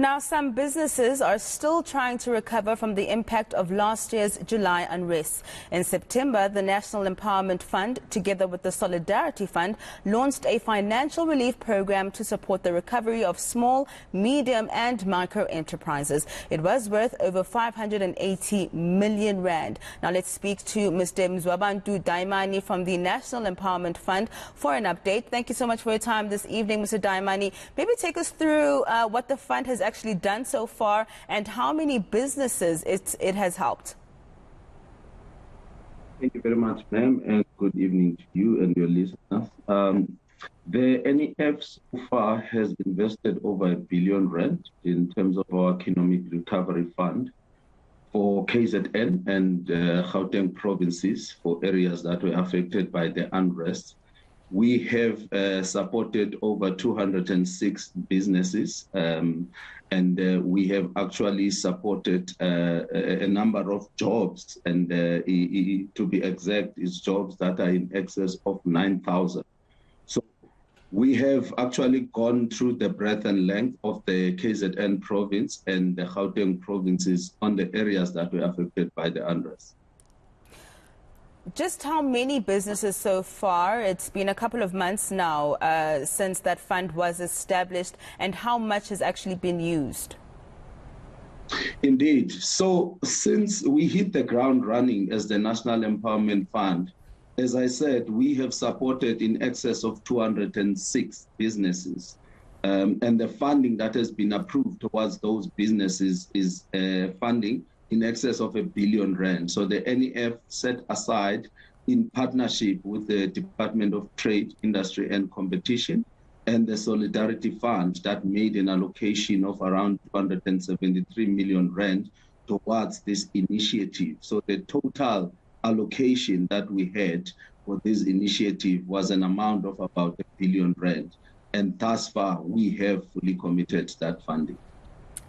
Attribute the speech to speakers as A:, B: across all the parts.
A: Now, some businesses are still trying to recover from the impact of last year's July unrest. In September, the National Empowerment Fund, together with the Solidarity Fund, launched a financial relief program to support the recovery of small, medium and micro enterprises. It was worth over 580 million rand. Now, let's speak to Mr. Mziwabantu Dayimani from the National Empowerment Fund for an update. Thank you so much for your time this evening, Mr. Dayimani. Maybe take us through what the fund has actually done so far and how many businesses it has helped.
B: Thank you very much, ma'am, and good evening to you and your listeners. The NEF so far has invested over R1 billion in terms of our Economic Recovery Fund for KZN and Gauteng provinces for areas that were affected by the unrest. We have supported over 206 businesses, and we have actually supported a number of jobs, and to be exact, it's jobs that are in excess of 9,000. So we have actually gone through the breadth and length of the KZN province and the Gauteng provinces on the areas that were affected by the unrest.
A: Just how many businesses so far? It's been a couple of months now since that fund was established, and how much has actually been used?
B: Indeed. So since we hit the ground running as the National Empowerment Fund, as I said, we have supported in excess of 206 businesses. And the funding that has been approved towards those businesses is funding in excess of R1 billion. So the NEF set aside, in partnership with the Department of Trade, Industry and Competition and the Solidarity Fund, that made an allocation of around 273 million rand towards this initiative. So the total allocation that we had for this initiative was an amount of about R1 billion. And thus far, we have fully committed that funding.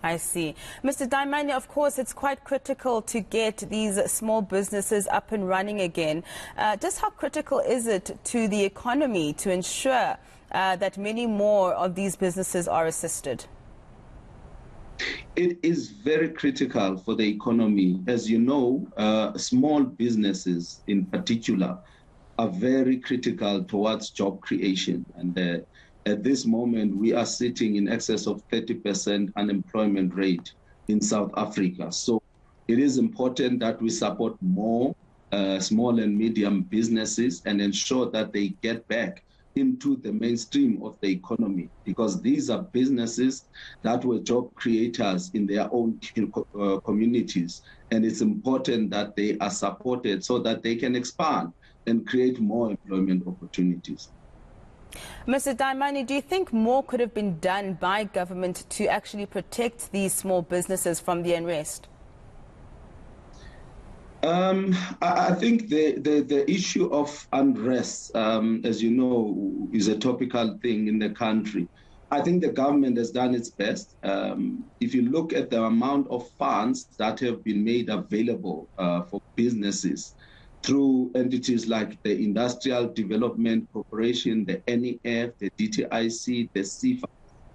A: I see. Mr. Dayimani, of course, it's quite critical to get these small businesses up and running again. Just how critical is it to the economy to ensure that many more of these businesses are assisted?
B: It is very critical for the economy. As you know, small businesses in particular are very critical towards job creation. And at this moment, we are sitting in excess of 30% unemployment rate in South Africa. So it is important that we support more small and medium businesses and ensure that they get back into the mainstream of the economy, because these are businesses that were job creators in their own communities. And it's important that they are supported so that they can expand and create more employment opportunities.
A: Mr. Dayimani, do you think more could have been done by government to actually protect these small businesses from the unrest?
B: I think the issue of unrest, as you know, is a topical thing in the country. I think the government has done its best. If you look at the amount of funds that have been made available for businesses through entities like the Industrial Development Corporation, the NEF, the DTIC, the CFA.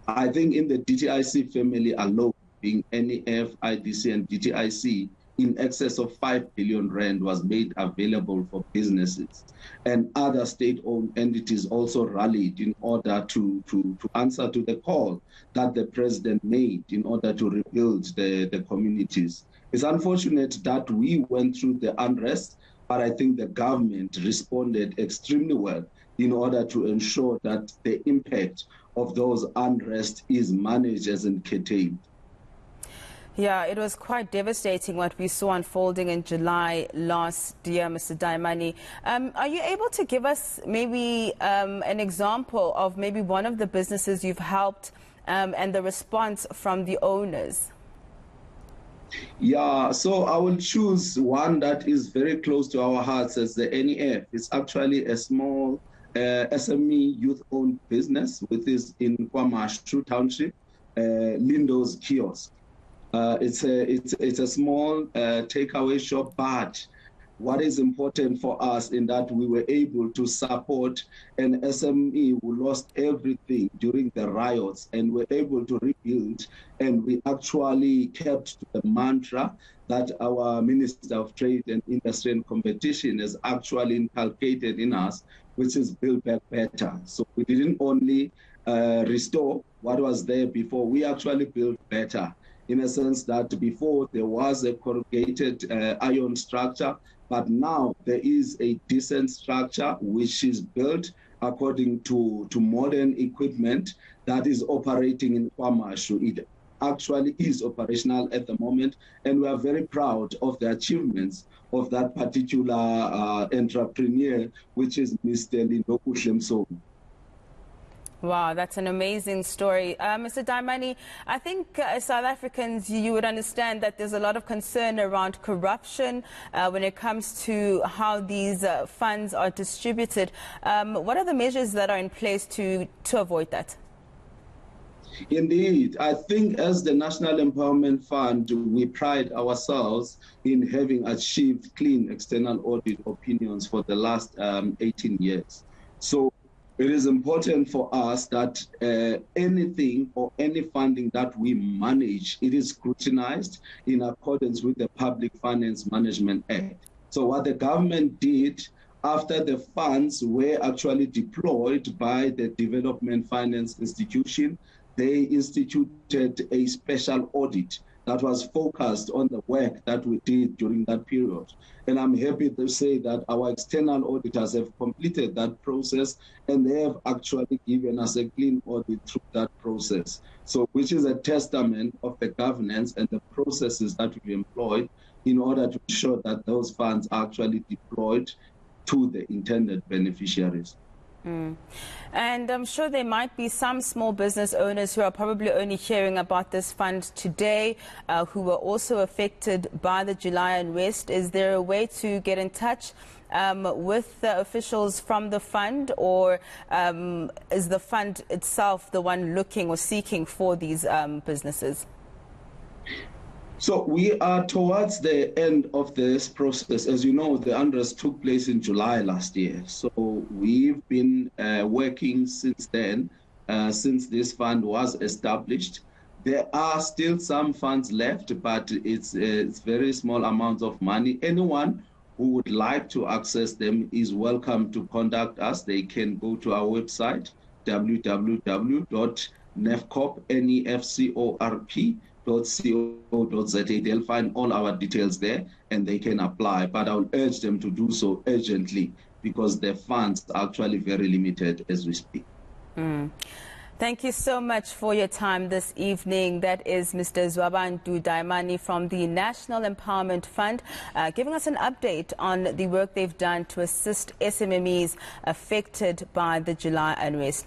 B: I think in the DTIC family alone, being NEF, IDC and DTIC, in excess of 5 billion rand was made available for businesses. And other state-owned entities also rallied in order to answer to the call that the president made in order to rebuild the communities. It's unfortunate that we went through the unrest, but I think the government responded extremely well in order to ensure that the impact of those unrest is managed and contained.
A: Yeah, it was quite devastating what we saw unfolding in July last year, Mr. Dayimani. Are you able to give us maybe an example of maybe one of the businesses you've helped and the response from the owners?
B: Yeah, so I will choose one that is very close to our hearts as the NEF. It's actually a small SME youth-owned business, which is in KwaMashu Township, Lindo's Kiosk. It's a small takeaway shop, but what is important for us in that we were able to support an SME who lost everything during the riots and were able to rebuild. And we actually kept to the mantra that our Minister of Trade and Industry and Competition has actually inculcated in us, which is build back better. So we didn't only restore what was there before, we actually built better, in a sense that before there was a corrugated iron structure, but now there is a decent structure which is built according to modern equipment that is operating in Kwamashu. It actually is operational at the moment, and we are very proud of the achievements of that particular entrepreneur, which is Mr. Silindelo Masikane.
A: Wow, that's an amazing story. Mr. Dayimani, I think as South Africans, you would understand that there's a lot of concern around corruption when it comes to how these funds are distributed. What are the measures that are in place to avoid that?
B: Indeed, I think as the National Empowerment Fund, we pride ourselves in having achieved clean external audit opinions for the last 18 years. So it is important for us that anything or any funding that we manage, it is scrutinized in accordance with the Public Finance Management Act. So what the government did after the funds were actually deployed by the Development Finance Institution, they instituted a special audit that was focused on the work that we did during that period. And I'm happy to say that our external auditors have completed that process, and they have actually given us a clean audit through that process. So, which is a testament of the governance and the processes that we employed in order to ensure that those funds are actually deployed to the intended beneficiaries.
A: And I'm sure there might be some small business owners who are probably only hearing about this fund today, who were also affected by the July unrest. Is there a way to get in touch with the officials from the fund, or is the fund itself the one looking or seeking for these businesses?
B: So we are towards the end of this process. As you know, the unrest took place in July last year. So we've been working since then, since this fund was established. There are still some funds left, but it's very small amounts of money. Anyone who would like to access them is welcome to contact us. They can go to our website, www.nefcorp.co.za. They'll find all our details there and they can apply, but I'll urge them to do so urgently because the funds are actually very limited as we speak.
A: Thank you so much for your time this evening. That is Mr. Mziwabantu Dayimani from the National Empowerment Fund, giving us an update on the work they've done to assist SMMEs affected by the July unrest.